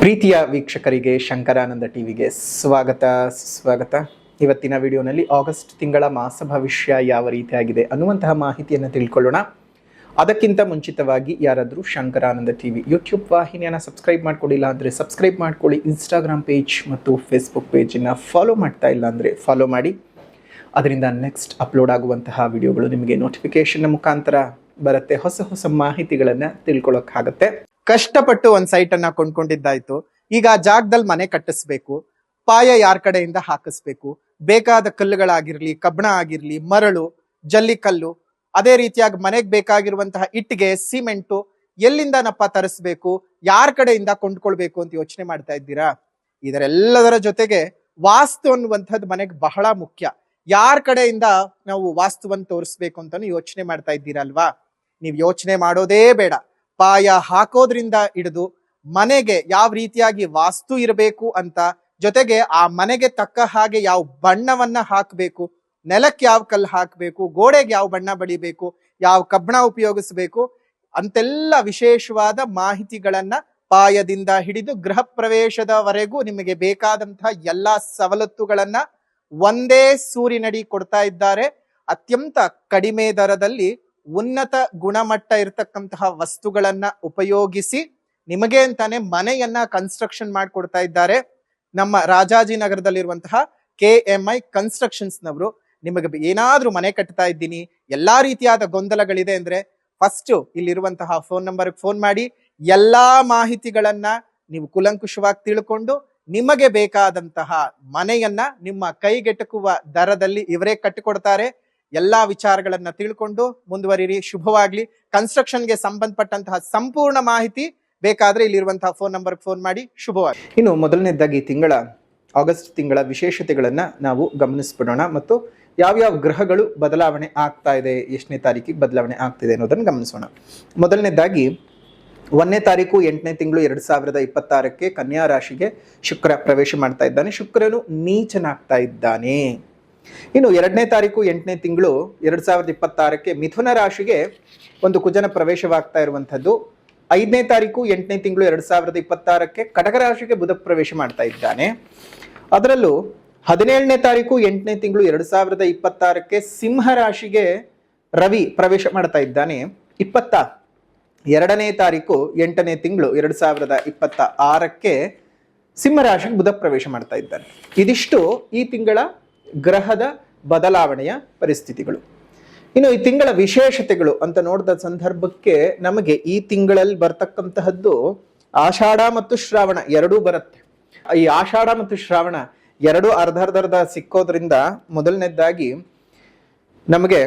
ಪ್ರೀತಿಯ ವೀಕ್ಷಕರಿಗೆ ಶಂಕರಾನಂದ ಟಿವಿಗೆ ಸ್ವಾಗತ. ಇವತ್ತಿನ ವಿಡಿಯೋನಲ್ಲಿ ಆಗಸ್ಟ್ ತಿಂಗಳ ಮಾಸ ಭವಿಷ್ಯ ಯಾವ ರೀತಿಯಾಗಿದೆ ಅನ್ನುವಂತಹ ಮಾಹಿತಿಯನ್ನು ತಿಳ್ಕೊಳ್ಳೋಣ. ಅದಕ್ಕಿಂತ ಮುಂಚಿತವಾಗಿ ಯಾರಾದರೂ ಶಂಕರಾನಂದ ಟಿವಿ ಯೂಟ್ಯೂಬ್ ವಾಹಿನಿಯನ್ನು ಸಬ್ಸ್ಕ್ರೈಬ್ ಮಾಡ್ಕೊಳ್ಳಿಲ್ಲ ಅಂದರೆ ಸಬ್ಸ್ಕ್ರೈಬ್ ಮಾಡ್ಕೊಳ್ಳಿ. ಇನ್ಸ್ಟಾಗ್ರಾಮ್ ಪೇಜ್ ಮತ್ತು ಫೇಸ್ಬುಕ್ ಪೇಜನ್ನು ಫಾಲೋ ಮಾಡ್ತಾ ಇಲ್ಲ ಅಂದರೆ ಫಾಲೋ ಮಾಡಿ. ಅದರಿಂದ ನೆಕ್ಸ್ಟ್ ಅಪ್ಲೋಡ್ ಆಗುವಂತಹ ವಿಡಿಯೋಗಳು ನಿಮಗೆ ನೋಟಿಫಿಕೇಶನ್ ಮುಖಾಂತರ ಬರುತ್ತೆ. ಹೊಸ ಮಾಹಿತಿಗಳನ್ನು ತಿಳ್ಕೊಳ್ಳೋಕ್ಕಾಗತ್ತೆ. ಕಷ್ಟಪಟ್ಟು ಒಂದು ಸೈಟನ್ನು ಕೊಂಡ್ಕೊಂಡಿದ್ದಾಯ್ತು. ಈಗ ಆ ಜಾಗದಲ್ಲಿ ಮನೆ ಕಟ್ಟಿಸ್ಬೇಕು. ಪಾಯ ಯಾರ ಕಡೆಯಿಂದ ಹಾಕಿಸ್ಬೇಕು, ಬೇಕಾದ ಕಲ್ಲುಗಳಾಗಿರ್ಲಿ, ಕಬ್ಬಣ ಆಗಿರ್ಲಿ, ಮರಳು, ಜಲ್ಲಿಕಲ್ಲು, ಅದೇ ರೀತಿಯಾಗಿ ಮನೆಗೆ ಬೇಕಾಗಿರುವಂತಹ ಇಟ್ಟಿಗೆ, ಸಿಮೆಂಟು ಎಲ್ಲಿಂದನಪ್ಪ ತರಿಸ್ಬೇಕು, ಯಾರ ಕಡೆಯಿಂದ ಕೊಂಡ್ಕೊಳ್ಬೇಕು ಅಂತ ಯೋಚನೆ ಮಾಡ್ತಾ ಇದ್ದೀರಾ? ಇದರೆಲ್ಲದರ ಜೊತೆಗೆ ವಾಸ್ತು ಅನ್ನುವಂಥದ್ದು ಮನೆಗೆ ಬಹಳ ಮುಖ್ಯ. ಯಾರ ಕಡೆಯಿಂದ ನಾವು ವಾಸ್ತುವನ್ನು ತೋರಿಸ್ಬೇಕು ಅಂತಾನು ಯೋಚನೆ ಮಾಡ್ತಾ ಇದ್ದೀರಲ್ವಾ? ನೀವು ಯೋಚನೆ ಮಾಡೋದೇ ಬೇಡ. ಪಾಯ ಹಾಕೋದ್ರಿಂದ ಹಿಡಿದು ಮನೆಗೆ ಯಾವ ರೀತಿಯಾಗಿ ವಾಸ್ತು ಇರಬೇಕು ಅಂತ, ಜೊತೆಗೆ ಆ ಮನೆಗೆ ತಕ್ಕ ಹಾಗೆ ಯಾವ ಬಣ್ಣವನ್ನ ಹಾಕಬೇಕು, ನೆಲಕ್ಕೆ ಯಾವ ಕಲ್ಲು ಹಾಕಬೇಕು, ಗೋಡೆಗೆ ಯಾವ ಬಣ್ಣ ಬಡಿಬೇಕು, ಯಾವ ಕಬ್ಬಣ ಉಪಯೋಗಿಸಬೇಕು ಅಂತೆಲ್ಲ ವಿಶೇಷವಾದ ಮಾಹಿತಿಗಳನ್ನ ಪಾಯದಿಂದ ಹಿಡಿದು ಗೃಹ ಪ್ರವೇಶದವರೆಗೂ ನಿಮಗೆ ಬೇಕಾದಂತಹ ಎಲ್ಲಾ ಸವಲತ್ತುಗಳನ್ನ ಒಂದೇ ಸೂರಿನಡಿ ಕೊಡ್ತಾ ಇದ್ದಾರೆ. ಅತ್ಯಂತ ಕಡಿಮೆ ದರದಲ್ಲಿ ಉನ್ನತ ಗುಣಮಟ್ಟ ಇರತಕ್ಕಂತಹ ವಸ್ತುಗಳನ್ನ ಉಪಯೋಗಿಸಿ ನಿಮಗೆ ಅಂತಾನೆ ಮನೆಯನ್ನ ಕನ್ಸ್ಟ್ರಕ್ಷನ್ ಮಾಡಿಕೊಡ್ತಾ ಇದ್ದಾರೆ. ನಮ್ಮ ರಾಜಾಜಿನಗರದಲ್ಲಿರುವಂತಹ KMI ಕನ್ಸ್ಟ್ರಕ್ಷನ್ಸ್ ನವರು ನಿಮಗೆ ಏನಾದ್ರೂ ಮನೆ ಕಟ್ತಾ ಇದ್ದೀನಿ, ಎಲ್ಲಾ ರೀತಿಯಾದ ಗೊಂದಲಗಳಿದೆ ಅಂದ್ರೆ ಫಸ್ಟ್ ಇಲ್ಲಿರುವಂತಹ ಫೋನ್ ನಂಬರ್ಗೆ ಫೋನ್ ಮಾಡಿ ಎಲ್ಲಾ ಮಾಹಿತಿಗಳನ್ನ ನೀವು ಕುಲಂಕುಷವಾಗಿ ತಿಳ್ಕೊಂಡು ನಿಮಗೆ ಬೇಕಾದಂತಹ ಮನೆಯನ್ನ ನಿಮ್ಮ ಕೈಗೆಟಕುವ ದರದಲ್ಲಿ ಇವರೇ ಕಟ್ಟಿಕೊಡ್ತಾರೆ. ಎಲ್ಲಾ ವಿಚಾರಗಳನ್ನ ತಿಳ್ಕೊಂಡು ಮುಂದುವರಿರಿ. ಶುಭವಾಗ್ಲಿ. ಕನ್ಸ್ಟ್ರಕ್ಷನ್ಗೆ ಸಂಬಂಧಪಟ್ಟಂತಹ ಸಂಪೂರ್ಣ ಮಾಹಿತಿ ಬೇಕಾದ್ರೆ ಇಲ್ಲಿರುವಂತಹ ಫೋನ್ ನಂಬರ್ಗೆ ಫೋನ್ ಮಾಡಿ. ಶುಭವಾಗಿ. ಇನ್ನು ಮೊದಲನೇದಾಗಿ ಆಗಸ್ಟ್ ತಿಂಗಳ ವಿಶೇಷತೆಗಳನ್ನ ನಾವು ಗಮನಿಸ್ಬಿಡೋಣ ಮತ್ತು ಯಾವ್ಯಾವ ಗ್ರಹಗಳು ಬದಲಾವಣೆ ಆಗ್ತಾ ಇದೆ, ಎಷ್ಟನೇ ತಾರೀಕಿಗೆ ಬದಲಾವಣೆ ಆಗ್ತಿದೆ ಅನ್ನೋದನ್ನು ಗಮನಿಸೋಣ. ಮೊದಲನೇದಾಗಿ 1ನೇ ತಾರೀಕು 8ನೇ ತಿಂಗಳು 2026 ಕನ್ಯಾ ರಾಶಿಗೆ ಶುಕ್ರ ಪ್ರವೇಶ ಮಾಡ್ತಾ ಇದ್ದಾನೆ. ಶುಕ್ರನು ನೀಚನಾಗ್ತಾ ಇದ್ದಾನೆ. ಇನ್ನು 2ನೇ ತಾರೀಕು 8ನೇ ತಿಂಗಳು 2026 ಮಿಥುನ ರಾಶಿಗೆ ಒಂದು ಕುಜನ ಪ್ರವೇಶವಾಗ್ತಾ ಇರುವಂಥದ್ದು. 5ನೇ ತಾರೀಕು 8ನೇ ತಿಂಗಳು 2026 ಕಟಕ ರಾಶಿಗೆ ಬುಧ ಪ್ರವೇಶ ಮಾಡ್ತಾ ಇದ್ದಾನೆ. ಅದರಲ್ಲೂ 17ನೇ ತಾರೀಕು 8ನೇ ತಿಂಗಳು 2026 ಸಿಂಹ ರಾಶಿಗೆ ರವಿ ಪ್ರವೇಶ ಮಾಡ್ತಾ ಇದ್ದಾನೆ. 22ನೇ ತಾರೀಕು 8ನೇ ತಿಂಗಳು 2026 ಸಿಂಹ ರಾಶಿಗೆ ಬುಧ ಪ್ರವೇಶ ಮಾಡ್ತಾ ಇದ್ದಾನೆ. ಇದಿಷ್ಟು ಈ ತಿಂಗಳ ಗ್ರಹದ ಬದಲಾವಣೆಯ ಪರಿಸ್ಥಿತಿಗಳು. ಇನ್ನು ಈ ತಿಂಗಳ ವಿಶೇಷತೆಗಳು ಅಂತ ನೋಡಿದ ಸಂದರ್ಭಕ್ಕೆ ನಮಗೆ ಈ ತಿಂಗಳಲ್ಲಿ ಬರ್ತಕ್ಕಂತಹದ್ದು ಆಷಾಢ ಮತ್ತು ಶ್ರಾವಣ ಎರಡೂ ಬರುತ್ತೆ. ಈ ಆಷಾಢ ಮತ್ತು ಶ್ರಾವಣ ಎರಡು ಅರ್ಧ ಸಿಕ್ಕೋದ್ರಿಂದ ಮೊದಲನೇದಾಗಿ ನಮಗೆ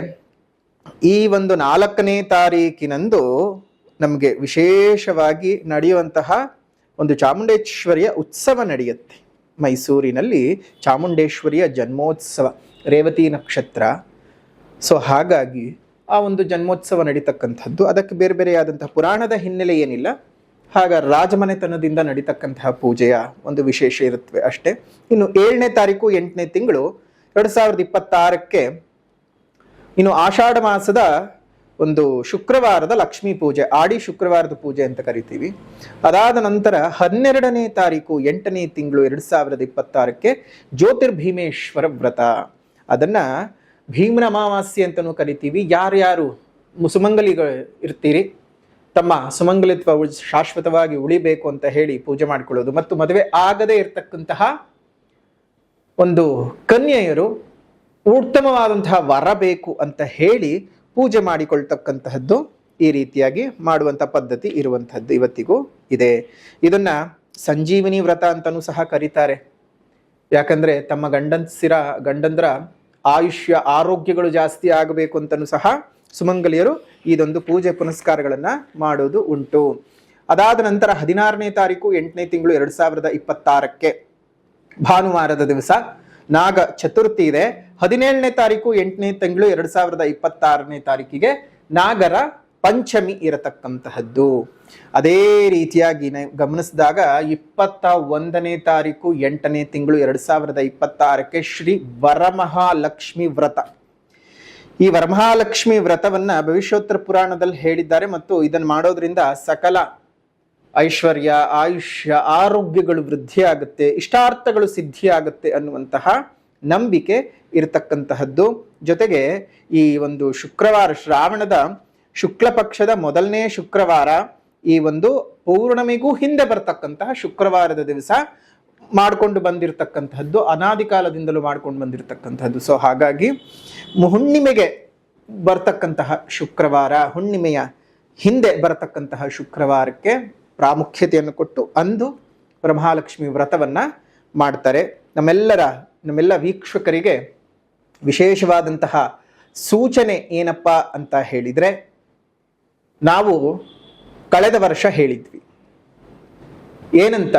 ಈ ಒಂದು 4ನೇ ತಾರೀಕಿನಂದು ನಮಗೆ ವಿಶೇಷವಾಗಿ ನಡೆಯುವಂತಹ ಒಂದು ಚಾಮುಂಡೇಶ್ವರಿಯ ಉತ್ಸವ ನಡೆಯುತ್ತೆ. ಮೈಸೂರಿನಲ್ಲಿ ಚಾಮುಂಡೇಶ್ವರಿಯ ಜನ್ಮೋತ್ಸವ, ರೇವತಿ ನಕ್ಷತ್ರ. ಸೊ ಹಾಗಾಗಿ ಆ ಒಂದು ಜನ್ಮೋತ್ಸವ ನಡೀತಕ್ಕಂಥದ್ದು. ಅದಕ್ಕೆ ಬೇರೆ ಬೇರೆಯಾದಂತಹ ಪುರಾಣದ ಹಿನ್ನೆಲೆ ಏನಿಲ್ಲ. ರಾಜಮನೆತನದಿಂದ ನಡೀತಕ್ಕಂತಹ ಪೂಜೆಯ ಒಂದು ವಿಶೇಷ ಇರುತ್ತವೆ ಅಷ್ಟೇ. ಇನ್ನು 7ನೇ ತಾರೀಕು 8ನೇ ತಿಂಗಳು 2026 ಇನ್ನು ಆಷಾಢ ಮಾಸದ ಒಂದು ಶುಕ್ರವಾರದ ಲಕ್ಷ್ಮೀ ಪೂಜೆ, ಆಡಿ ಶುಕ್ರವಾರದ ಪೂಜೆ ಅಂತ ಕರಿತೀವಿ. ಅದಾದ ನಂತರ 12ನೇ ತಾರೀಕು 8ನೇ ತಿಂಗಳು 2026 ಜ್ಯೋತಿರ್ಭೀಮೇಶ್ವರ ವ್ರತ. ಅದನ್ನ ಭೀಮನ ಅಮಾವಾಸ್ಯೆ ಅಂತಲೂ ಕರಿತೀವಿ. ಯಾರ್ಯಾರು ಸುಮಂಗಲಿಗಳು ಇರ್ತೀರಿ, ತಮ್ಮ ಸುಮಂಗಲಿತ್ವ ಶಾಶ್ವತವಾಗಿ ಉಳಿಬೇಕು ಅಂತ ಹೇಳಿ ಪೂಜೆ ಮಾಡ್ಕೊಳ್ಳೋದು ಮತ್ತು ಮದುವೆ ಆಗದೇ ಇರತಕ್ಕಂತಹ ಒಂದು ಕನ್ಯೆಯರು ಉತ್ತಮವಾದಂತಹ ವರ ಬೇಕು ಅಂತ ಹೇಳಿ ಪೂಜೆ ಮಾಡಿಕೊಳ್ತಕ್ಕಂತಹದ್ದು ಈ ರೀತಿಯಾಗಿ ಮಾಡುವಂಥ ಪದ್ಧತಿ ಇರುವಂತಹದ್ದು ಇವತ್ತಿಗೂ ಇದೆ. ಇದನ್ನ ಸಂಜೀವಿನಿ ವ್ರತ ಅಂತಲೂ ಸಹ ಕರೀತಾರೆ. ಯಾಕಂದ್ರೆ ತಮ್ಮ ಗಂಡಂದ್ರ ಆಯುಷ್ಯ ಆರೋಗ್ಯಗಳು ಜಾಸ್ತಿ ಆಗಬೇಕು ಅಂತಲೂ ಸಹ ಸುಮಂಗಲಿಯರು ಇದೊಂದು ಪೂಜೆ ಪುನಸ್ಕಾರಗಳನ್ನ ಮಾಡೋದು ಉಂಟು. ಅದಾದ ನಂತರ 16ನೇ ತಾರೀಕು 8ನೇ ತಿಂಗಳು 2026 ಭಾನುವಾರದ ದಿವಸ ನಾಗ ಚತುರ್ಥಿ ಇದೆ. 17ನೇ ತಾರೀಕು 8ನೇ ತಿಂಗಳು 2026 ನಾಗರ ಪಂಚಮಿ ಇರತಕ್ಕಂತಹದ್ದು. ಅದೇ ರೀತಿಯಾಗಿ ಗಮನಿಸಿದಾಗ 21ನೇ ತಾರೀಕು 8ನೇ ತಿಂಗಳು 2026 ಶ್ರೀ ವರಮಹಾಲಕ್ಷ್ಮಿ ವ್ರತ. ಈ ವರಮಹಾಲಕ್ಷ್ಮಿ ವ್ರತವನ್ನ ಭವಿಷ್ಯೋತ್ತರ ಪುರಾಣದಲ್ಲಿ ಹೇಳಿದ್ದಾರೆ ಮತ್ತು ಇದನ್ನು ಮಾಡೋದ್ರಿಂದ ಸಕಲ ಐಶ್ವರ್ಯ, ಆಯುಷ್ಯ, ಆರೋಗ್ಯಗಳು ವೃದ್ಧಿಯಾಗುತ್ತೆ, ಇಷ್ಟಾರ್ಥಗಳು ಸಿದ್ಧಿಯಾಗುತ್ತೆ ಅನ್ನುವಂತಹ ನಂಬಿಕೆ ಇರತಕ್ಕಂತಹದ್ದು. ಜೊತೆಗೆ ಈ ಒಂದು ಶುಕ್ರವಾರ, ಶ್ರಾವಣದ ಶುಕ್ಲ ಪಕ್ಷದ ಮೊದಲನೇ ಶುಕ್ರವಾರ, ಈ ಒಂದು ಪೌರ್ಣಮಿಗೂ ಹಿಂದೆ ಬರ್ತಕ್ಕಂತಹ ಶುಕ್ರವಾರದ ದಿವಸ ಮಾಡಿಕೊಂಡು ಬಂದಿರತಕ್ಕಂತಹದ್ದು, ಅನಾದಿ ಕಾಲದಿಂದಲೂ ಮಾಡ್ಕೊಂಡು ಬಂದಿರತಕ್ಕಂತಹದ್ದು. ಸೊ ಹಾಗಾಗಿ ಹುಣ್ಣಿಮೆಗೆ ಬರ್ತಕ್ಕಂತಹ ಶುಕ್ರವಾರ, ಹುಣ್ಣಿಮೆಯ ಹಿಂದೆ ಬರತಕ್ಕಂತಹ ಶುಕ್ರವಾರಕ್ಕೆ ಪ್ರಾಮುಖ್ಯತೆಯನ್ನು ಕೊಟ್ಟು ಅಂದು ವರಮಹಾಲಕ್ಷ್ಮಿ ವ್ರತವನ್ನ ಮಾಡ್ತಾರೆ. ನಮ್ಮೆಲ್ಲ ವೀಕ್ಷಕರಿಗೆ ವಿಶೇಷವಾದಂತಹ ಸೂಚನೆ ಏನಪ್ಪ ಅಂತ ಹೇಳಿದ್ರೆ, ನಾವು ಕಳೆದ ವರ್ಷ ಹೇಳಿದ್ವಿ ಏನಂತ,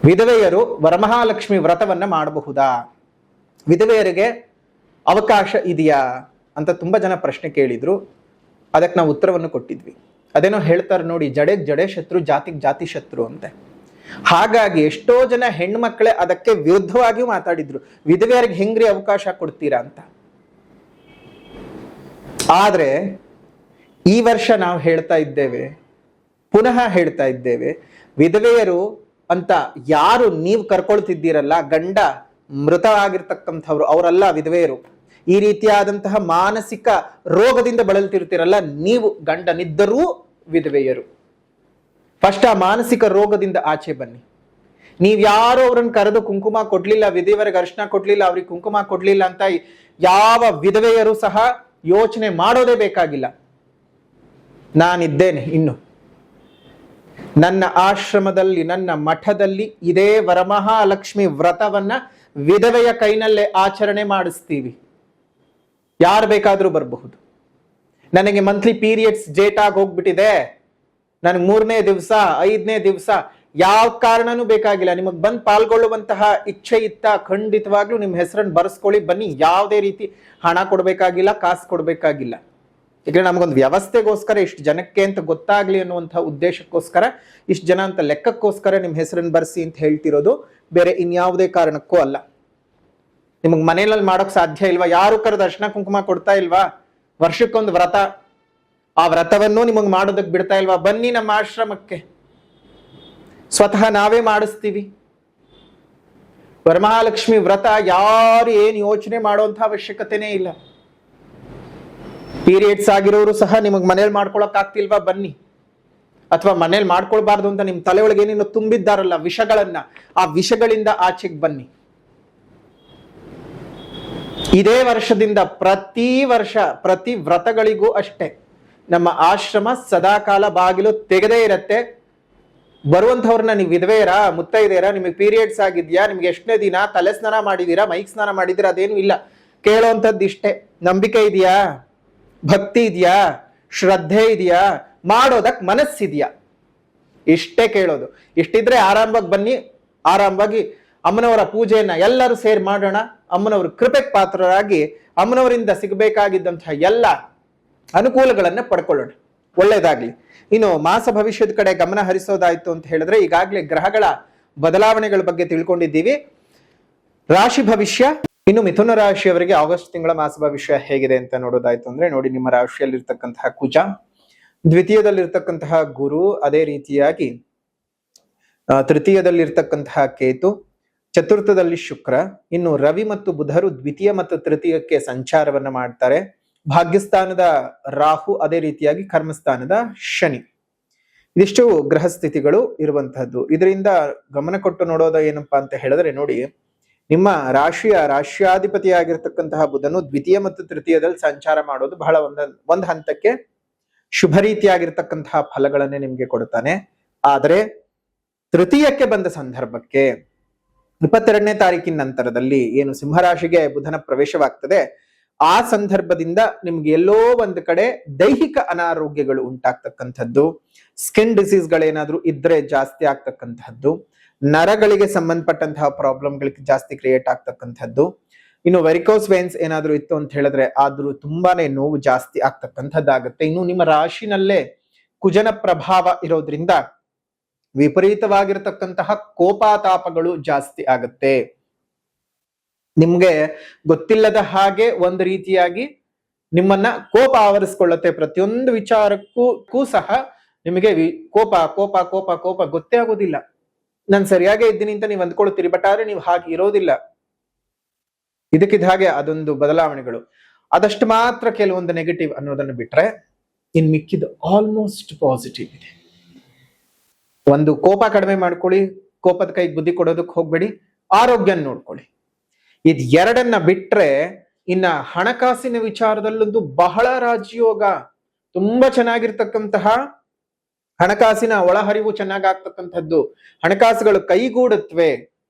ವಿಧವೆಯರು ವರಮಹಾಲಕ್ಷ್ಮಿ ವ್ರತವನ್ನ ಮಾಡಬಹುದಾ, ವಿಧವೆಯರಿಗೆ ಅವಕಾಶ ಇದೆಯಾ ಅಂತ ತುಂಬಾ ಜನ ಪ್ರಶ್ನೆ ಕೇಳಿದ್ರು. ಅದಕ್ಕೆ ನಾವು ಉತ್ತರವನ್ನು ಕೊಟ್ಟಿದ್ವಿ. ಅದೇನೋ ಹೇಳ್ತಾರೆ ನೋಡಿ, ಜಡೆಗೆ ಜಡೆ ಶತ್ರು, ಜಾತಿಗೆ ಜಾತಿ ಶತ್ರು ಅಂತೆ. ಹಾಗಾಗಿ ಎಷ್ಟೋ ಜನ ಹೆಣ್ಮಕ್ಳೇ ಅದಕ್ಕೆ ವಿರುದ್ಧವಾಗಿಯೂ ಮಾತಾಡಿದ್ರು, ವಿಧವೆಯರಿಗೆ ಹೆಂಗ್ರಿ ಅವಕಾಶ ಕೊಡ್ತೀರಾ ಅಂತ. ಆದ್ರೆ ಈ ವರ್ಷ ನಾವು ಹೇಳ್ತಾ ಇದ್ದೇವೆ, ಪುನಃ ಹೇಳ್ತಾ ಇದ್ದೇವೆ, ವಿಧವೆಯರು ಅಂತ ಯಾರು ನೀವು ಕರ್ಕೊಳ್ತಿದ್ದೀರಲ್ಲ, ಗಂಡ ಮೃತವಾಗಿರ್ತಕ್ಕಂಥವ್ರು ಅವರಲ್ಲ ವಿಧವೆಯರು. ಈ ರೀತಿಯಾದಂತಹ ಮಾನಸಿಕ ರೋಗದಿಂದ ಬಳಲ್ತಿರ್ತೀರಲ್ಲ ನೀವು, ಗಂಡನಿದ್ದರೂ ವಿಧವೆಯರು. ಫಸ್ಟ್ ಆ ಮಾನಸಿಕ ರೋಗದಿಂದ ಆಚೆ ಬನ್ನಿ. ನೀವ್ಯಾರೋ ಅವ್ರನ್ನ ಕರೆದು ಕುಂಕುಮ ಕೊಡ್ಲಿಲ್ಲ, ವಿಧವೆಯರಿಗೆ ಅರ್ಶನ ಕೊಡ್ಲಿಲ್ಲ, ಅವ್ರಿಗೆ ಕುಂಕುಮ ಕೊಡ್ಲಿಲ್ಲ ಅಂತ ಯಾವ ವಿಧವೆಯರು ಸಹ ಯೋಚನೆ ಮಾಡೋದೇ ಬೇಕಾಗಿಲ್ಲ. ನಾನಿದ್ದೇನೆ, ಇನ್ನು ನನ್ನ ಆಶ್ರಮದಲ್ಲಿ, ನನ್ನ ಮಠದಲ್ಲಿ ಇದೇ ವರಮಹಾಲಕ್ಷ್ಮಿ ವ್ರತವನ್ನ ವಿಧವೆಯ ಕೈನಲ್ಲೇ ಆಚರಣೆ ಮಾಡಿಸ್ತೀವಿ. ಯಾರು ಬೇಕಾದ್ರೂ ಬರಬಹುದು. ನನಗೆ ಮಂತ್ಲಿ ಪೀರಿಯಡ್ಸ್ ಡೇಟ್ ಆಗಿ ಹೋಗ್ಬಿಟ್ಟಿದೆ, ನನಗೆ 3ನೇ ದಿವಸ 5ನೇ ದಿವಸ, ಯಾವ ಕಾರಣನೂ ಬೇಕಾಗಿಲ್ಲ. ನಿಮಗೆ ಬಂದು ಪಾಲ್ಗೊಳ್ಳುವಂತಹ ಇಚ್ಛೆ ಇತ್ತ ಖಂಡಿತವಾಗ್ಲೂ ನಿಮ್ಮ ಹೆಸರನ್ನು ಬರೆಸ್ಕೊಳ್ಳಿ, ಬನ್ನಿ. ಯಾವುದೇ ರೀತಿ ಹಣ ಕೊಡ್ಬೇಕಾಗಿಲ್ಲ, ಕಾಸು ಕೊಡ್ಬೇಕಾಗಿಲ್ಲ. ಯಾಕಂದ್ರೆ ನಮಗೊಂದು ವ್ಯವಸ್ಥೆಗೋಸ್ಕರ, ಇಷ್ಟು ಜನಕ್ಕೆ ಅಂತ ಗೊತ್ತಾಗ್ಲಿ ಅನ್ನುವಂತಹ ಉದ್ದೇಶಕ್ಕೋಸ್ಕರ, ಇಷ್ಟು ಜನ ಅಂತ ಲೆಕ್ಕಕ್ಕೋಸ್ಕರ ನಿಮ್ಮ ಹೆಸರನ್ನು ಬರೆಸಿ ಅಂತ ಹೇಳ್ತಿರೋದು, ಬೇರೆ ಇನ್ಯಾವುದೇ ಕಾರಣಕ್ಕೂ ಅಲ್ಲ. ನಿಮಗೆ ಮನೆಯಲ್ಲಿ ಮಾಡೋಕ್ ಸಾಧ್ಯ ಇಲ್ವಾ? ಯಾರು ಕರೆದು ಅರ್ಶನ ಕುಂಕುಮ ಕೊಡ್ತಾ ಇಲ್ವಾ? ವರ್ಷಕ್ಕೊಂದು ವ್ರತ, ಆ ವ್ರತವನ್ನು ನಿಮಗೆ ಮಾಡೋದಕ್ಕೆ ಬಿಡ್ತಾ ಇಲ್ವಾ? ಬನ್ನಿ ನಮ್ಮ ಆಶ್ರಮಕ್ಕೆ, ಸ್ವತಃ ನಾವೇ ಮಾಡಿಸ್ತೀವಿ. ವರಮಹಾಲಕ್ಷ್ಮಿ ವ್ರತ ಯಾರು ಏನು ಯೋಚನೆ ಮಾಡುವಂತಹ ಅವಶ್ಯಕತೆನೇ ಇಲ್ಲ. ಪೀರಿಯಡ್ಸ್ ಆಗಿರೋರು ಸಹ ನಿಮಗೆ ಮನೇಲಿ ಮಾಡ್ಕೊಳಕ್ ಆಗ್ತಿಲ್ವಾ? ಬನ್ನಿ. ಅಥವಾ ಮನೇಲಿ ಮಾಡ್ಕೊಳ್ಬಾರ್ದು ಅಂತ ನಿಮ್ ತಲೆ ಒಳಗೆ ಏನೇನೋ ತುಂಬಿದ್ದಾರಲ್ಲ ವಿಷಗಳನ್ನ, ಆ ವಿಷಗಳಿಂದ ಆಚೆಗೆ ಬನ್ನಿ. ಇದೇ ವರ್ಷದಿಂದ ಪ್ರತಿ ವರ್ಷ ಪ್ರತಿ ವ್ರತಗಳಿಗೂ ಅಷ್ಟೇ ನಮ್ಮ ಆಶ್ರಮ ಸದಾಕಾಲ ಬಾಗಿಲು ತೆಗೆದೇ ಇರತ್ತೆ. ಬರುವಂಥವ್ರನ್ನ ನೀವು ವಿಧವೆಯರಾ, ಮುತ್ತೈದೆಯರಾ, ನಿಮಗೆ ಪೀರಿಯಡ್ಸ್ ಆಗಿದ್ಯಾ, ನಿಮ್ಗೆ ಎಷ್ಟನೇ ದಿನ, ತಲೆ ಸ್ನಾನ ಮಾಡಿದೀರಾ, ಮೈಕ್ ಸ್ನಾನ ಮಾಡಿದೀರಾ, ಅದೇನು ಇಲ್ಲ. ಕೇಳೋವಂಥದ್ದು ಇಷ್ಟೇ, ನಂಬಿಕೆ ಇದೆಯಾ, ಭಕ್ತಿ ಇದೆಯಾ, ಶ್ರದ್ಧೆ ಇದೆಯಾ, ಮಾಡೋದಕ್ ಮನಸ್ಸಿದೆಯಾ, ಇಷ್ಟೇ ಕೇಳೋದು. ಇಷ್ಟಿದ್ರೆ ಆರಾಮವಾಗಿ ಬನ್ನಿ, ಆರಾಮವಾಗಿ ಅಮ್ಮನವರ ಪೂಜೆಯನ್ನ ಎಲ್ಲರೂ ಸೇರಿ ಮಾಡೋಣ. ಅಮ್ಮನವರ ಕೃಪೆಗೆ ಪಾತ್ರರಾಗಿ ಅಮ್ಮನವರಿಂದ ಸಿಗಬೇಕಾಗಿದ್ದಂತಹ ಎಲ್ಲ ಅನುಕೂಲಗಳನ್ನ ಪಡ್ಕೊಳ್ಳೋಣ. ಒಳ್ಳೇದಾಗ್ಲಿ. ಇನ್ನು ಮಾಸ ಭವಿಷ್ಯದ ಕಡೆ ಗಮನ ಹರಿಸೋದಾಯ್ತು ಅಂತ ಹೇಳಿದ್ರೆ, ಈಗಾಗಲೇ ಗ್ರಹಗಳ ಬದಲಾವಣೆಗಳ ಬಗ್ಗೆ ತಿಳ್ಕೊಂಡಿದ್ದೀವಿ. ರಾಶಿ ಭವಿಷ್ಯ, ಇನ್ನು ಮಿಥುನ ರಾಶಿಯವರಿಗೆ ಆಗಸ್ಟ್ ತಿಂಗಳ ಮಾಸ ಭವಿಷ್ಯ ಹೇಗಿದೆ ಅಂತ ನೋಡೋದಾಯ್ತು ಅಂದ್ರೆ, ನೋಡಿ, ನಿಮ್ಮ ರಾಶಿಯಲ್ಲಿರ್ತಕ್ಕಂತಹ ಕುಜ, ದ್ವಿತೀಯದಲ್ಲಿರ್ತಕ್ಕಂತಹ ಗುರು, ಅದೇ ರೀತಿಯಾಗಿ ತೃತೀಯದಲ್ಲಿರ್ತಕ್ಕಂತಹ ಕೇತು, ಚತುರ್ಥದಲ್ಲಿ ಶುಕ್ರ, ಇನ್ನು ರವಿ ಮತ್ತು ಬುಧರು ದ್ವಿತೀಯ ಮತ್ತು ತೃತೀಯಕ್ಕೆ ಸಂಚಾರವನ್ನ ಮಾಡ್ತಾರೆ. ಭಾಗ್ಯಸ್ಥಾನದ ರಾಹು, ಅದೇ ರೀತಿಯಾಗಿ ಕರ್ಮಸ್ಥಾನದ ಶನಿ. ಇದಿಷ್ಟು ಗ್ರಹ ಸ್ಥಿತಿಗಳು ಇರುವಂತಹದ್ದು. ಇದರಿಂದ ಗಮನ ಕೊಟ್ಟು ನೋಡೋದು ಏನಪ್ಪಾ ಅಂತ ಹೇಳಿದ್ರೆ, ನೋಡಿ, ನಿಮ್ಮ ರಾಶ್ಯಾಧಿಪತಿಯಾಗಿರ್ತಕ್ಕಂತಹ ಬುಧನು ದ್ವಿತೀಯ ಮತ್ತು ತೃತೀಯದಲ್ಲಿ ಸಂಚಾರ ಮಾಡೋದು ಬಹಳ ಒಂದ್ ಹಂತಕ್ಕೆ ಶುಭ ರೀತಿಯಾಗಿರ್ತಕ್ಕಂತಹ ಫಲಗಳನ್ನೇ ನಿಮ್ಗೆ ಕೊಡ್ತಾನೆ. ಆದರೆ ತೃತೀಯಕ್ಕೆ ಬಂದ ಸಂದರ್ಭಕ್ಕೆ 22ನೇ ತಾರೀಕಿನ ನಂತರದಲ್ಲಿ ಏನು ಸಿಂಹರಾಶಿಗೆ ಬುಧನ ಪ್ರವೇಶವಾಗ್ತದೆ, ಆ ಸಂದರ್ಭದಿಂದ ನಿಮ್ಗೆ ಎಲ್ಲೋ ಒಂದು ಕಡೆ ದೈಹಿಕ ಅನಾರೋಗ್ಯಗಳು ಉಂಟಾಗ್ತಕ್ಕಂಥದ್ದು, ಸ್ಕಿನ್ ಡಿಸೀಸ್ಗಳೇನಾದ್ರೂ ಇದ್ರೆ ಜಾಸ್ತಿ ಆಗ್ತಕ್ಕಂಥದ್ದು, ನರಗಳಿಗೆ ಸಂಬಂಧಪಟ್ಟಂತಹ ಪ್ರಾಬ್ಲಮ್ಗಳಿಗೆ ಜಾಸ್ತಿ ಕ್ರಿಯೇಟ್ ಆಗ್ತಕ್ಕಂಥದ್ದು, ಇನ್ನು ವೆರಿಕೋಸ್ ವೇನ್ಸ್ ಏನಾದ್ರೂ ಇತ್ತು ಅಂತ ಹೇಳಿದ್ರೆ ಆದ್ರೂ ತುಂಬಾನೇ ನೋವು ಜಾಸ್ತಿ ಆಗ್ತಕ್ಕಂಥದ್ದಾಗತ್ತೆ. ಇನ್ನು ನಿಮ್ಮ ರಾಶಿನಲ್ಲೇ ಕುಜನ ಪ್ರಭಾವ ಇರೋದ್ರಿಂದ ವಿಪರೀತವಾಗಿರತಕ್ಕಂತಹ ಕೋಪಾತಾಪಗಳು ಜಾಸ್ತಿ ಆಗುತ್ತೆ. ನಿಮ್ಗೆ ಗೊತ್ತಿಲ್ಲದ ಹಾಗೆ ಒಂದು ರೀತಿಯಾಗಿ ನಿಮ್ಮನ್ನ ಕೋಪ ಆವರಿಸ್ಕೊಳ್ಳುತ್ತೆ. ಪ್ರತಿಯೊಂದು ವಿಚಾರಕ್ಕೂ ಸಹ ನಿಮಗೆ ಕೋಪ ಕೋಪ ಕೋಪ ಕೋಪ ಗೊತ್ತೇ ಆಗೋದಿಲ್ಲ. ನಾನು ಸರಿಯಾಗೇ ಇದ್ದೀನಿ ಅಂತ ನೀವು ಅಂದ್ಕೊಳ್ತೀರಿ, ಬಟ್ ಆದ್ರೆ ನೀವು ಹಾಗೆ ಇರೋದಿಲ್ಲ. ಇದಕ್ಕಿದ್ದ ಹಾಗೆ ಅದೊಂದು ಬದಲಾವಣೆಗಳು. ಅದಷ್ಟು ಮಾತ್ರ ಕೆಲವೊಂದು ನೆಗೆಟಿವ್ ಅನ್ನೋದನ್ನು ಬಿಟ್ರೆ ಇನ್ ಮಿಕ್ಕಿದ್ದು ಆಲ್ಮೋಸ್ಟ್ ಪಾಸಿಟಿವ್ ಇದೆ. ಒಂದು ಕೋಪ ಕಡಿಮೆ ಮಾಡ್ಕೊಳ್ಳಿ, ಕೋಪದ ಕೈಗೆ ಬುದ್ಧಿ ಕೊಡೋದಕ್ಕೆ ಹೋಗ್ಬೇಡಿ, ಆರೋಗ್ಯ ನೋಡ್ಕೊಳ್ಳಿ. ಇದ್ ಎರಡನ್ನ ಬಿಟ್ರೆ ಇನ್ನ ಹಣಕಾಸಿನ ವಿಚಾರದಲ್ಲೊಂದು ಬಹಳ ರಾಜಯೋಗ, ತುಂಬಾ ಚೆನ್ನಾಗಿರ್ತಕ್ಕಂತಹ ಹಣಕಾಸಿನ ಒಳಹರಿವು ಚೆನ್ನಾಗಾಗ್ತಕ್ಕಂಥದ್ದು, ಹಣಕಾಸುಗಳು ಕೈಗೂಡುತ್ತವೆ,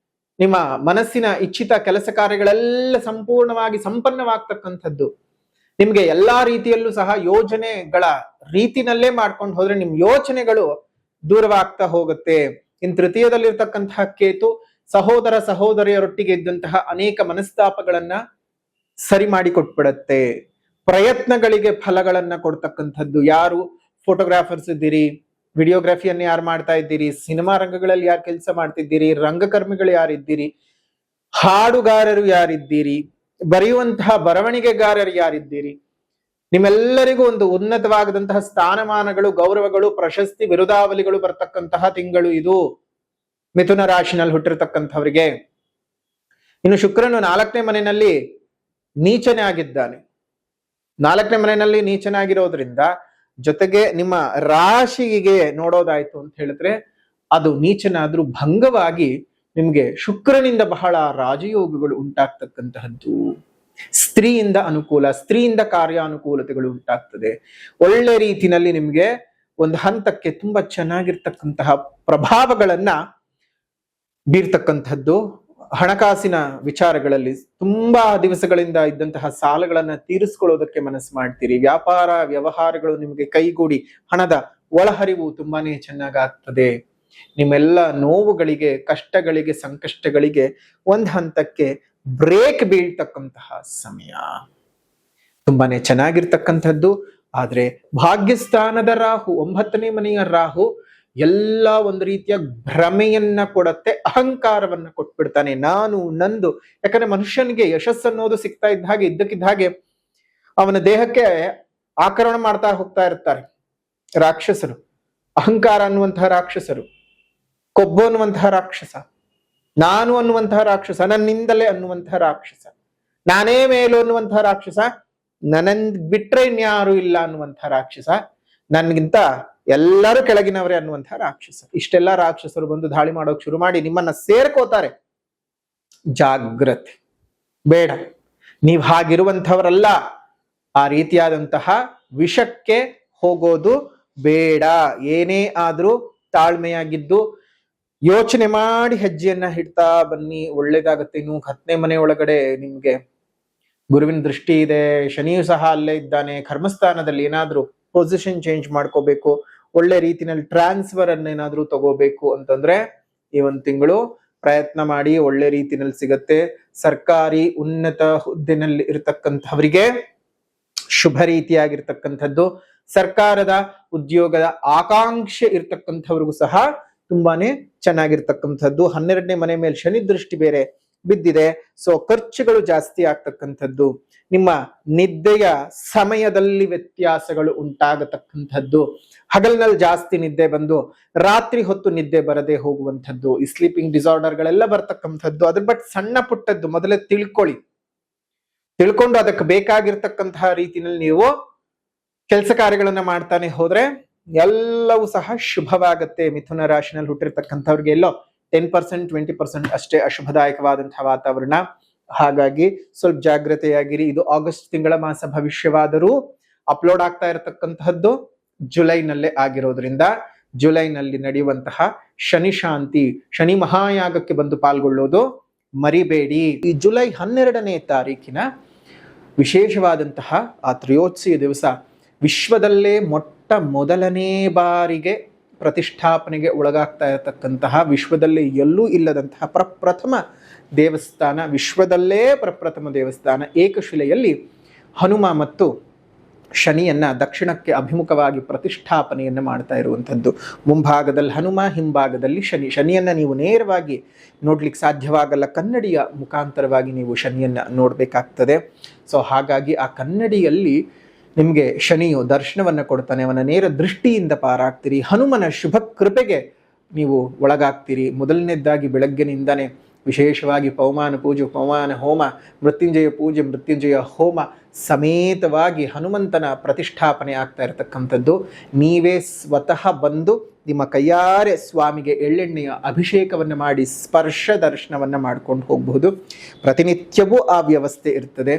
ನಿಮ್ಮ ಮನಸ್ಸಿನ ಇಚ್ಛಿತ ಕೆಲಸ ಕಾರ್ಯಗಳೆಲ್ಲ ಸಂಪೂರ್ಣವಾಗಿ ಸಂಪನ್ನವಾಗ್ತಕ್ಕಂಥದ್ದು. ನಿಮ್ಗೆ ಎಲ್ಲಾ ರೀತಿಯಲ್ಲೂ ಸಹ ಯೋಜನೆಗಳ ರೀತಿನಲ್ಲೇ ಮಾಡ್ಕೊಂಡು ಹೋದ್ರೆ ನಿಮ್ ಯೋಚನೆಗಳು ದೂರವಾಗ್ತಾ ಹೋಗುತ್ತೆ. ಇನ್ ತೃತೀಯದಲ್ಲಿರ್ತಕ್ಕಂತಹ ಕೇತು ಸಹೋದರ ಸಹೋದರಿಯರೊಟ್ಟಿಗೆ ಇದ್ದಂತಹ ಅನೇಕ ಮನಸ್ತಾಪಗಳನ್ನ ಸರಿ ಮಾಡಿ ಕೊಟ್ಬಿಡತ್ತೆ. ಪ್ರಯತ್ನಗಳಿಗೆ ಫಲಗಳನ್ನ ಕೊಡ್ತಕ್ಕಂಥದ್ದು. ಯಾರು ಫೋಟೋಗ್ರಾಫರ್ಸ್ ಇದ್ದೀರಿ, ವಿಡಿಯೋಗ್ರಫಿಯನ್ನು ಯಾರು ಮಾಡ್ತಾ ಇದ್ದೀರಿ, ಸಿನಿಮಾ ರಂಗಗಳಲ್ಲಿ ಯಾರು ಕೆಲಸ ಮಾಡ್ತಿದ್ದೀರಿ, ರಂಗಕರ್ಮಿಗಳು ಯಾರಿದ್ದೀರಿ, ಹಾಡುಗಾರರು ಯಾರಿದ್ದೀರಿ, ಬರೆಯುವಂತಹ ಬರವಣಿಗೆಗಾರರು ಯಾರಿದ್ದೀರಿ, ನಿಮ್ಮೆಲ್ಲರಿಗೂ ಒಂದು ಉನ್ನತವಾಗದಂತಹ ಸ್ಥಾನಮಾನಗಳು, ಗೌರವಗಳು, ಪ್ರಶಸ್ತಿ, ಬಿರುದಾವಲಿಗಳು ಬರ್ತಕ್ಕಂತಹ ತಿಂಗಳು ಇದು ಮಿಥುನ ರಾಶಿನಲ್ಲಿ ಹುಟ್ಟಿರ್ತಕ್ಕಂಥವರಿಗೆ. ಇನ್ನು ಶುಕ್ರನು 4ನೇ ಮನೆಯಲ್ಲಿ ನೀಚನೇ ಆಗಿದ್ದಾನೆ. 4ನೇ ಮನೆಯಲ್ಲಿ ನೀಚನಾಗಿರೋದ್ರಿಂದ ಜೊತೆಗೆ ನಿಮ್ಮ ರಾಶಿಗೆ ನೋಡೋದಾಯ್ತು ಅಂತ ಹೇಳಿದ್ರೆ ಅದು ನೀಚನಾದ್ರೂ ಭಂಗವಾಗಿ ನಿಮ್ಗೆ ಶುಕ್ರನಿಂದ ಬಹಳ ರಾಜಯೋಗಗಳು ಉಂಟಾಗ್ತಕ್ಕಂತಹದ್ದು. ಸ್ತ್ರೀಯಿಂದ ಅನುಕೂಲ, ಸ್ತ್ರೀಯಿಂದ ಕಾರ್ಯಾನುಕೂಲತೆಗಳು ಉಂಟಾಗ್ತದೆ. ಒಳ್ಳೆ ರೀತಿನಲ್ಲಿ ನಿಮ್ಗೆ ಒಂದು ಹಂತಕ್ಕೆ ತುಂಬಾ ಚೆನ್ನಾಗಿರ್ತಕ್ಕಂತಹ ಪ್ರಭಾವಗಳನ್ನ ಬೀರ್ತಕ್ಕಂಥದ್ದು. ಹಣಕಾಸಿನ ವಿಚಾರಗಳಲ್ಲಿ ತುಂಬಾ ದಿವಸಗಳಿಂದ ಇದ್ದಂತಹ ಸಾಲಗಳನ್ನ ತೀರಿಸ್ಕೊಳ್ಳೋದಕ್ಕೆ ಮನಸ್ಸು ಮಾಡ್ತೀರಿ. ವ್ಯಾಪಾರ ವ್ಯವಹಾರಗಳು ನಿಮಗೆ ಕೈಗೂಡಿ ಹಣದ ಒಳಹರಿವು ತುಂಬಾನೇ ಚೆನ್ನಾಗಾಗ್ತದೆ. ನಿಮ್ಮೆಲ್ಲ ನೋವುಗಳಿಗೆ, ಕಷ್ಟಗಳಿಗೆ, ಸಂಕಷ್ಟಗಳಿಗೆ ಒಂದ್ ಹಂತಕ್ಕೆ ಬ್ರೇಕ್ ಬೀಳ್ತಕ್ಕಂತಹ ಸಮಯ. ತುಂಬಾನೇ ಚೆನ್ನಾಗಿರ್ತಕ್ಕಂಥದ್ದು. ಆದ್ರೆ ಭಾಗ್ಯಸ್ಥಾನದ ರಾಹು, 9ನೇ ಮನೆಯ ರಾಹು ಎಲ್ಲ ಒಂದು ರೀತಿಯ ಭ್ರಮೆಯನ್ನ ಕೊಡತ್ತೆ, ಅಹಂಕಾರವನ್ನ ಕೊಟ್ಬಿಡ್ತಾನೆ. ನಾನು ನಂದು. ಯಾಕಂದ್ರೆ ಮನುಷ್ಯನಿಗೆ ಯಶಸ್ಸನ್ನೋದು ಸಿಗ್ತಾ ಇದ್ದ ಹಾಗೆ ಇದ್ದಕ್ಕಿದ್ದ ಹಾಗೆ ಅವನ ದೇಹಕ್ಕೆ ಆಕ್ರಮಣ ಮಾಡ್ತಾ ಹೋಗ್ತಾ ಇರ್ತಾರೆ ರಾಕ್ಷಸರು. ಅಹಂಕಾರ ಅನ್ನುವಂತಹ ರಾಕ್ಷಸರು, ಕೊಬ್ಬು ಅನ್ನುವಂತಹ ರಾಕ್ಷಸ, ನಾನು ಅನ್ನುವಂತಹ ರಾಕ್ಷಸ, ನನ್ನಿಂದಲೇ ಅನ್ನುವಂತಹ ರಾಕ್ಷಸ, ನಾನೇ ಮೇಲು ಅನ್ನುವಂತಹ ರಾಕ್ಷಸ, ನನ್ನನ್ ಬಿಟ್ರೆ ಇನ್ಯಾರು ಇಲ್ಲ ಅನ್ನುವಂತಹ ರಾಕ್ಷಸ, ನನ್ಗಿಂತ ಎಲ್ಲರೂ ಕೆಳಗಿನವರೇ ಅನ್ನುವಂತಹ ರಾಕ್ಷಸ. ಇಷ್ಟೆಲ್ಲ ರಾಕ್ಷಸರು ಬಂದು ದಾಳಿ ಮಾಡೋಕ್ ಶುರು ಮಾಡಿ ನಿಮ್ಮನ್ನ ಸೇರ್ಕೋತಾರೆ. ಜಾಗ್ರತೆ ಬೇಡ, ನೀವ್ ಹಾಗಿರುವಂಥವರಲ್ಲ. ಆ ರೀತಿಯಾದಂತಹ ವಿಷಕ್ಕೆ ಹೋಗೋದು ಬೇಡ. ಏನೇ ಆದ್ರೂ ತಾಳ್ಮೆಯಾಗಿದ್ದು ಯೋಚನೆ ಮಾಡಿ ಹೆಜ್ಜೆಯನ್ನ ಇಡ್ತಾ ಬನ್ನಿ, ಒಳ್ಳೇದಾಗತ್ತೆ. ಇನ್ನು 10ನೇ ಮನೆ ಒಳಗಡೆ ನಿಮ್ಗೆ ಗುರುವಿನ ದೃಷ್ಟಿ ಇದೆ, ಶನಿಯು ಸಹ ಅಲ್ಲೇ ಇದ್ದಾನೆ. ಕರ್ಮಸ್ಥಾನದಲ್ಲಿ ಏನಾದ್ರೂ ಪೊಸಿಷನ್ ಚೇಂಜ್ ಮಾಡ್ಕೋಬೇಕು, ಒಳ್ಳೆ ರೀತಿನಲ್ಲಿ ಟ್ರಾನ್ಸ್ಫರ್ ಅನ್ನೇನಾದ್ರೂ ತಗೋಬೇಕು ಅಂತಂದ್ರೆ ಈ ಒಂದು ತಿಂಗಳು ಪ್ರಯತ್ನ ಮಾಡಿ, ಒಳ್ಳೆ ರೀತಿನಲ್ಲಿ ಸಿಗತ್ತೆ. ಸರ್ಕಾರಿ ಉನ್ನತ ಹುದ್ದೆನಲ್ಲಿ ಇರತಕ್ಕಂಥವರಿಗೆ ಶುಭ ರೀತಿಯಾಗಿರ್ತಕ್ಕಂಥದ್ದು. ಸರ್ಕಾರದ ಉದ್ಯೋಗದ ಆಕಾಂಕ್ಷೆ ಇರ್ತಕ್ಕಂಥವ್ರಿಗೂ ಸಹ ತುಂಬಾನೇ ಚೆನ್ನಾಗಿರ್ತಕ್ಕಂಥದ್ದು. 12ನೇ ಮನೆ ಮೇಲೆ ಶನಿ ದೃಷ್ಟಿ ಬೇರೆ ಬಿದ್ದಿದೆ. ಸೊ ಖರ್ಚುಗಳು ಜಾಸ್ತಿ ಆಗ್ತಕ್ಕಂಥದ್ದು. ನಿಮ್ಮ ನಿದ್ದೆಯ ಸಮಯದಲ್ಲಿ ವ್ಯತ್ಯಾಸಗಳು ಉಂಟಾಗತಕ್ಕಂಥದ್ದು. ಹಗಲಿನಲ್ಲಿ ಜಾಸ್ತಿ ನಿದ್ದೆ ಬಂದು ರಾತ್ರಿ ಹೊತ್ತು ನಿದ್ದೆ ಬರದೆ ಹೋಗುವಂಥದ್ದು, ಈ ಸ್ಲೀಪಿಂಗ್ ಡಿಸಾರ್ಡರ್ಗಳೆಲ್ಲ ಬರ್ತಕ್ಕಂಥದ್ದು. ಅದ್ರ ಬಟ್ ಸಣ್ಣ ಪುಟ್ಟದ್ದು ಮೊದಲೇ ತಿಳ್ಕೊಂಡು ಅದಕ್ಕೆ ಬೇಕಾಗಿರ್ತಕ್ಕಂತಹ ರೀತಿಯಲ್ಲಿ ನೀವು ಕೆಲಸ ಕಾರ್ಯಗಳನ್ನ ಮಾಡ್ತಾನೆ ಹೋದ್ರೆ ಎಲ್ಲವೂ ಸಹ ಶುಭವಾಗತ್ತೆ. ಮಿಥುನ ರಾಶಿನಲ್ಲಿ ಹುಟ್ಟಿರ್ತಕ್ಕಂಥವ್ರಿಗೆ ಎಲ್ಲೋ 10%, 20% ಅಷ್ಟೇ ಅಶುಭದಾಯಕವಾದಂತಹ ವಾತಾವರಣ. ಹಾಗಾಗಿ ಸ್ವಲ್ಪ ಜಾಗ್ರತೆಯಾಗಿರಿ. ಇದು ಆಗಸ್ಟ್ ತಿಂಗಳ ಮಾಸ ಭವಿಷ್ಯವಾದರೂ ಅಪ್ಲೋಡ್ ಆಗ್ತಾ ಇರತಕ್ಕಂತಹದ್ದು ಜುಲೈನಲ್ಲೇ ಆಗಿರೋದ್ರಿಂದ ಜುಲೈನಲ್ಲಿ ನಡೆಯುವಂತಹ ಶನಿ ಶಾಂತಿ, ಶನಿ ಮಹಾಯಾಗಕ್ಕೆ ಬಂದು ಪಾಲ್ಗೊಳ್ಳೋದು ಮರಿಬೇಡಿ. ಈ ಜುಲೈ 12ನೇ ತಾರೀಕಿನ ವಿಶೇಷವಾದಂತಹ ಆ ತ್ರಯೋದಶಿ ದಿವಸ ವಿಶ್ವದಲ್ಲೇ ಮೊದಲನೇ ಬಾರಿಗೆ ಪ್ರತಿಷ್ಠಾಪನೆಗೆ ಒಳಗಾಗ್ತಾ ಇರತಕ್ಕಂತಹ, ವಿಶ್ವದಲ್ಲೇ ಎಲ್ಲೂ ಇಲ್ಲದಂತಹ ಪ್ರಪ್ರಥಮ ದೇವಸ್ಥಾನ, ವಿಶ್ವದಲ್ಲೇ ಪ್ರಪ್ರಥಮ ದೇವಸ್ಥಾನ ಏಕಶಿಲೆಯಲ್ಲಿ ಹನುಮ ಮತ್ತು ಶನಿಯನ್ನ ದಕ್ಷಿಣಕ್ಕೆ ಅಭಿಮುಖವಾಗಿ ಪ್ರತಿಷ್ಠಾಪನೆಯನ್ನು ಮಾಡ್ತಾ ಇರುವಂಥದ್ದು. ಮುಂಭಾಗದಲ್ಲಿ ಹನುಮ, ಹಿಂಭಾಗದಲ್ಲಿ ಶನಿ. ಶನಿಯನ್ನ ನೀವು ನೇರವಾಗಿ ನೋಡ್ಲಿಕ್ಕೆ ಸಾಧ್ಯವಾಗಲ್ಲ, ಕನ್ನಡಿಯ ಮುಖಾಂತರವಾಗಿ ನೀವು ಶನಿಯನ್ನ ನೋಡ್ಬೇಕಾಗ್ತದೆ. ಸೊ ಹಾಗಾಗಿ ಆ ಕನ್ನಡಿಯಲ್ಲಿ ನಿಮಗೆ ಶನಿಯು ದರ್ಶನವನ್ನು ಕೊಡ್ತಾನೆ, ಅವನ ನೇರ ದೃಷ್ಟಿಯಿಂದ ಪಾರಾಗ್ತೀರಿ. ಹನುಮನ ಶುಭ ಕೃಪೆಗೆ ನೀವು ಒಳಗಾಗ್ತೀರಿ. ಮೊದಲನೇದಾಗಿ ಬೆಳಗ್ಗಿನಿಂದನೇ ವಿಶೇಷವಾಗಿ ಪವಮಾನ ಪೂಜೆ, ಪವಮಾನ ಹೋಮ, ಮೃತ್ಯುಂಜಯ ಪೂಜೆ, ಮೃತ್ಯುಂಜಯ ಹೋಮ ಸಮೇತವಾಗಿ ಹನುಮಂತನ ಪ್ರತಿಷ್ಠಾಪನೆ ಆಗ್ತಾ ಇರತಕ್ಕಂಥದ್ದು. ನೀವೇ ಸ್ವತಃ ಬಂದು ನಿಮ್ಮ ಕೈಯಾರೆ ಸ್ವಾಮಿಗೆ ಎಳ್ಳೆಣ್ಣೆಯ ಅಭಿಷೇಕವನ್ನು ಮಾಡಿ ಸ್ಪರ್ಶ ದರ್ಶನವನ್ನು ಮಾಡ್ಕೊಂಡು ಹೋಗಬಹುದು. ಪ್ರತಿನಿತ್ಯವೂ ಆ ವ್ಯವಸ್ಥೆ ಇರ್ತದೆ.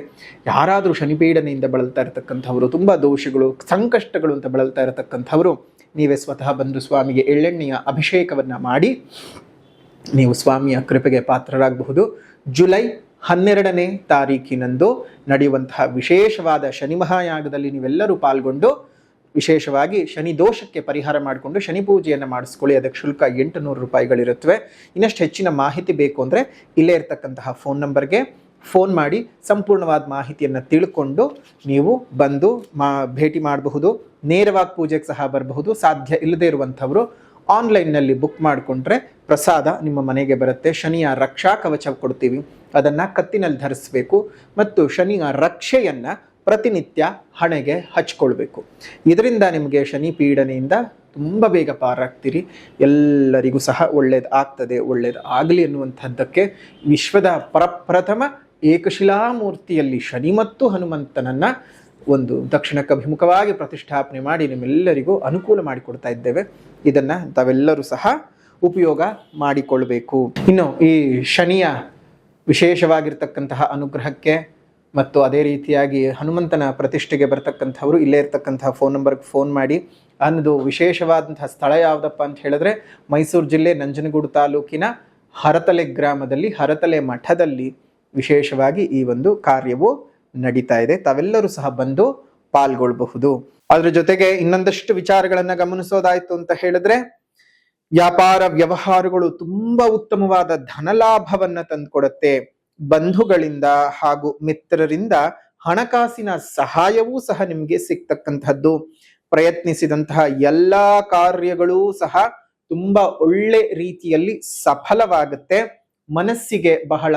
ಯಾರಾದರೂ ಶನಿಪೀಡನೆಯಿಂದ ಬಳಲ್ತಾ ಇರತಕ್ಕಂಥವರು, ತುಂಬ ದೋಷಗಳು, ಸಂಕಷ್ಟಗಳು ಅಂತ ಬಳಲ್ತಾ ಇರತಕ್ಕಂಥವರು, ನೀವೇ ಸ್ವತಃ ಬಂದು ಸ್ವಾಮಿಗೆ ಎಳ್ಳೆಣ್ಣೆಯ ಅಭಿಷೇಕವನ್ನು ಮಾಡಿ ನೀವು ಸ್ವಾಮಿಯ ಕೃಪೆಗೆ ಪಾತ್ರರಾಗಬಹುದು. ಜುಲೈ 12ನೇ ತಾರೀಕಿನಂದು ನಡೆಯುವಂತಹ ವಿಶೇಷವಾದ ಶನಿ ಮಹಾಯಾಗದಲ್ಲಿ ನೀವೆಲ್ಲರೂ ಪಾಲ್ಗೊಂಡು ವಿಶೇಷವಾಗಿ ಶನಿ ದೋಷಕ್ಕೆ ಪರಿಹಾರ ಮಾಡಿಕೊಂಡು ಶನಿ ಪೂಜೆಯನ್ನು ಮಾಡಿಸ್ಕೊಳ್ಳಿ. ಅದಕ್ಕೆ ಶುಲ್ಕ 800 ರೂಪಾಯಿಗಳಿರುತ್ತವೆ. ಇನ್ನಷ್ಟು ಹೆಚ್ಚಿನ ಮಾಹಿತಿ ಬೇಕು ಅಂದರೆ ಇಲ್ಲೇ ಇರತಕ್ಕಂತಹ ಫೋನ್ ನಂಬರ್ಗೆ ಫೋನ್ ಮಾಡಿ ಸಂಪೂರ್ಣವಾದ ಮಾಹಿತಿಯನ್ನು ತಿಳ್ಕೊಂಡು ನೀವು ಬಂದು ಭೇಟಿ ಮಾಡಬಹುದು. ನೇರವಾಗಿ ಪೂಜೆಗೆ ಸಹ ಬರಬಹುದು. ಸಾಧ್ಯ ಇಲ್ಲದೆ ಇರುವಂಥವರು ಆನ್ಲೈನ್ನಲ್ಲಿ ಬುಕ್ ಮಾಡಿಕೊಂಡ್ರೆ ಪ್ರಸಾದ ನಿಮ್ಮ ಮನೆಗೆ ಬರುತ್ತೆ. ಶನಿಯ ರಕ್ಷಾ ಕವಚ ಕೊಡ್ತೀವಿ, ಅದನ್ನು ಕತ್ತಿನಲ್ಲಿ ಧರಿಸಬೇಕು ಮತ್ತು ಶನಿಯ ರಕ್ಷೆಯನ್ನು ಪ್ರತಿನಿತ್ಯ ಹಣೆಗೆ ಹಚ್ಕೊಳ್ಬೇಕು. ಇದರಿಂದ ನಿಮಗೆ ಶನಿ ಪೀಡನೆಯಿಂದ ತುಂಬ ಬೇಗ ಪಾರಾಗ್ತೀರಿ. ಎಲ್ಲರಿಗೂ ಸಹ ಒಳ್ಳೇದಾಗ್ತದೆ, ಒಳ್ಳೇದಾಗಲಿ ಅನ್ನುವಂಥದ್ದಕ್ಕೆ ವಿಶ್ವದ ಪ್ರಪ್ರಥಮ ಏಕಶಿಲಾಮೂರ್ತಿಯಲ್ಲಿ ಶನಿ ಮತ್ತು ಹನುಮಂತನನ್ನು ಒಂದು ದಕ್ಷಿಣಕ್ಕೆ ಅಭಿಮುಖವಾಗಿ ಪ್ರತಿಷ್ಠಾಪನೆ ಮಾಡಿ ನಿಮ್ಮೆಲ್ಲರಿಗೂ ಅನುಕೂಲ ಮಾಡಿಕೊಡ್ತಾ ಇದ್ದೇವೆ. ಇದನ್ನು ತಾವೆಲ್ಲರೂ ಸಹ ಉಪಯೋಗ ಮಾಡಿಕೊಳ್ಬೇಕು. ಇನ್ನು ಈ ಶನಿಯ ವಿಶೇಷವಾಗಿರ್ತಕ್ಕಂತಹ ಅನುಗ್ರಹಕ್ಕೆ ಮತ್ತು ಅದೇ ರೀತಿಯಾಗಿ ಹನುಮಂತನ ಪ್ರತಿಷ್ಠೆಗೆ ಬರ್ತಕ್ಕಂಥವರು ಇಲ್ಲೇ ಇರ್ತಕ್ಕಂತಹ ಫೋನ್ ನಂಬರ್ಗೆ ಫೋನ್ ಮಾಡಿ. ಅನ್ನೋದು ವಿಶೇಷವಾದಂತಹ ಸ್ಥಳ ಯಾವುದಪ್ಪ ಅಂತ ಹೇಳಿದ್ರೆ ಮೈಸೂರು ಜಿಲ್ಲೆ ನಂಜನಗೂಡು ತಾಲೂಕಿನ ಹರತಲೆ ಗ್ರಾಮದಲ್ಲಿ ಹರತಲೆ ಮಠದಲ್ಲಿ ವಿಶೇಷವಾಗಿ ಈ ಒಂದು ಕಾರ್ಯವು ನಡೀತಾ ಇದೆ. ತಾವೆಲ್ಲರೂ ಸಹ ಬಂದು ಪಾಲ್ಗೊಳ್ಬಹುದು. ಅದ್ರ ಜೊತೆಗೆ ಇನ್ನೊಂದಷ್ಟು ವಿಚಾರಗಳನ್ನ ಗಮನಿಸೋದಾಯ್ತು ಅಂತ ಹೇಳಿದ್ರೆ ವ್ಯಾಪಾರ ವ್ಯವಹಾರಗಳು ತುಂಬಾ ಉತ್ತಮವಾದ ಧನಲಾಭವನ್ನ ತಂದುಕೊಡುತ್ತೆ. ಬಂಧುಗಳಿಂದ ಹಾಗೂ ಮಿತ್ರರಿಂದ ಹಣಕಾಸಿನ ಸಹಾಯವೂ ಸಹ ನಿಮಗೆ ಸಿಗ್ತಕ್ಕಂಥದ್ದು. ಪ್ರಯತ್ನಿಸಿದಂತಹ ಎಲ್ಲಾ ಕಾರ್ಯಗಳೂ ಸಹ ತುಂಬಾ ಒಳ್ಳೆ ರೀತಿಯಲ್ಲಿ ಸಫಲವಾಗುತ್ತೆ. ಮನಸ್ಸಿಗೆ ಬಹಳ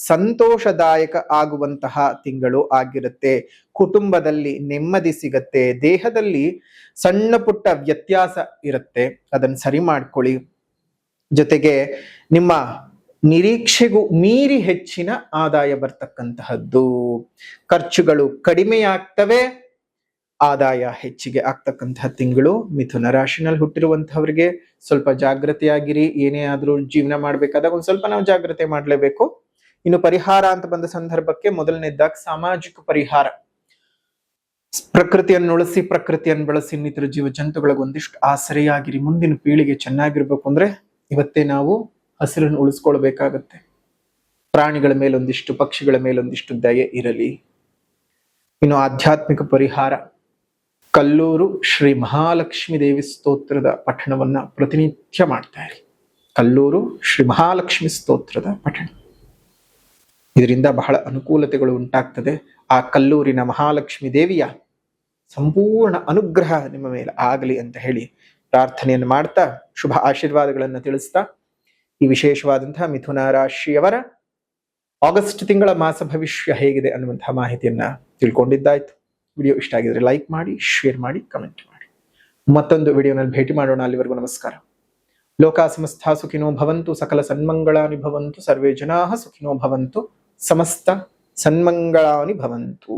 ಸಂತೋಷದಾಯಕ ಆಗುವಂತಹ ತಿಂಗಳು ಆಗಿರುತ್ತೆ. ಕುಟುಂಬದಲ್ಲಿ ನೆಮ್ಮದಿ ಸಿಗತ್ತೆ. ದೇಹದಲ್ಲಿ ಸಣ್ಣ ಪುಟ್ಟ ವ್ಯತ್ಯಾಸ ಇರುತ್ತೆ, ಅದನ್ನು ಸರಿ ಮಾಡ್ಕೊಳ್ಳಿ. ಜೊತೆಗೆ ನಿಮ್ಮ ನಿರೀಕ್ಷೆಗೂ ಮೀರಿ ಹೆಚ್ಚಿನ ಆದಾಯ ಬರ್ತಕ್ಕಂತಹದ್ದು. ಖರ್ಚುಗಳು ಕಡಿಮೆಯಾಗ್ತವೆ, ಆದಾಯ ಹೆಚ್ಚಿಗೆ ಆಗ್ತಕ್ಕಂತಹ ತಿಂಗಳು. ಮಿಥುನ ರಾಶಿನಲ್ಲಿ ಹುಟ್ಟಿರುವಂತಹವರಿಗೆ ಸ್ವಲ್ಪ ಜಾಗೃತಿಯಾಗಿರಿ. ಏನೇ ಆದ್ರೂ ಜೀವನ ಮಾಡ್ಬೇಕಾದಾಗ ಒಂದ್ ಸ್ವಲ್ಪ ನಾವು ಜಾಗ್ರತೆ ಮಾಡ್ಲೇಬೇಕು. ಇನ್ನು ಪರಿಹಾರ ಅಂತ ಬಂದ ಸಂದರ್ಭಕ್ಕೆ ಮೊದಲನೇದಾಗಿ ಸಾಮಾಜಿಕ ಪರಿಹಾರ. ಪ್ರಕೃತಿಯನ್ನು ಉಳಿಸಿ, ಪ್ರಕೃತಿಯನ್ನು ಬಳಸಿ, ಇನ್ನಿತರ ಜೀವ ಜಂತುಗಳಿಗೆ ಒಂದಿಷ್ಟು ಆಸರೆಯಾಗಿರಿ. ಮುಂದಿನ ಪೀಳಿಗೆ ಚೆನ್ನಾಗಿರ್ಬೇಕು ಅಂದ್ರೆ ಇವತ್ತೇ ನಾವು ಹಸಿರನ್ನು ಉಳಿಸ್ಕೊಳ್ಬೇಕಾಗತ್ತೆ. ಪ್ರಾಣಿಗಳ ಮೇಲೊಂದಿಷ್ಟು, ಪಕ್ಷಿಗಳ ಮೇಲೊಂದಿಷ್ಟು ದಯೆ ಇರಲಿ. ಇನ್ನು ಆಧ್ಯಾತ್ಮಿಕ ಪರಿಹಾರ, ಕಲ್ಲೂರು ಶ್ರೀ ಮಹಾಲಕ್ಷ್ಮೀ ದೇವಿ ಸ್ತೋತ್ರದ ಪಠಣವನ್ನ ಪ್ರತಿನಿತ್ಯ ಮಾಡ್ತಾ ಇರಿ. ಕಲ್ಲೂರು ಶ್ರೀ ಮಹಾಲಕ್ಷ್ಮಿ ಸ್ತೋತ್ರದ ಪಠಣ, ಇದರಿಂದ ಬಹಳ ಅನುಕೂಲತೆಗಳು ಉಂಟಾಗ್ತದೆ. ಆ ಕಲ್ಲೂರಿನ ಮಹಾಲಕ್ಷ್ಮಿ ದೇವಿಯ ಸಂಪೂರ್ಣ ಅನುಗ್ರಹ ನಿಮ್ಮ ಮೇಲೆ ಆಗಲಿ ಅಂತ ಹೇಳಿ ಪ್ರಾರ್ಥನೆಯನ್ನು ಮಾಡ್ತಾ ಶುಭ ಆಶೀರ್ವಾದಗಳನ್ನು ತಿಳಿಸ್ತಾ ಈ ವಿಶೇಷವಾದಂತಹ ಮಿಥುನ ರಾಶಿಯವರ ಆಗಸ್ಟ್ ತಿಂಗಳ ಮಾಸ ಭವಿಷ್ಯ ಹೇಗಿದೆ ಅನ್ನುವಂತಹ ಮಾಹಿತಿಯನ್ನ ತಿಳ್ಕೊಂಡಿದ್ದಾಯ್ತು. ವಿಡಿಯೋ ಇಷ್ಟ ಆಗಿದ್ರೆ ಲೈಕ್ ಮಾಡಿ, ಶೇರ್ ಮಾಡಿ, ಕಮೆಂಟ್ ಮಾಡಿ. ಮತ್ತೊಂದು ವಿಡಿಯೋನಲ್ಲಿ ಭೇಟಿ ಮಾಡೋಣ. ಅಲ್ಲಿವರೆಗೂ ನಮಸ್ಕಾರ. ಲೋಕ ಸಮಸ್ತ ಸುಖಿನೋ ಭವಂತು, ಸಕಲ ಸನ್ಮಂಗಳಾನಿ ಭವಂತು, ಸರ್ವೇ ಜನಾಃ ಸುಖಿನೋ ಭವಂತು, ಸಮಸ್ತ ಸನ್ಮಂಗಳಾನಿ ಭವಂತು.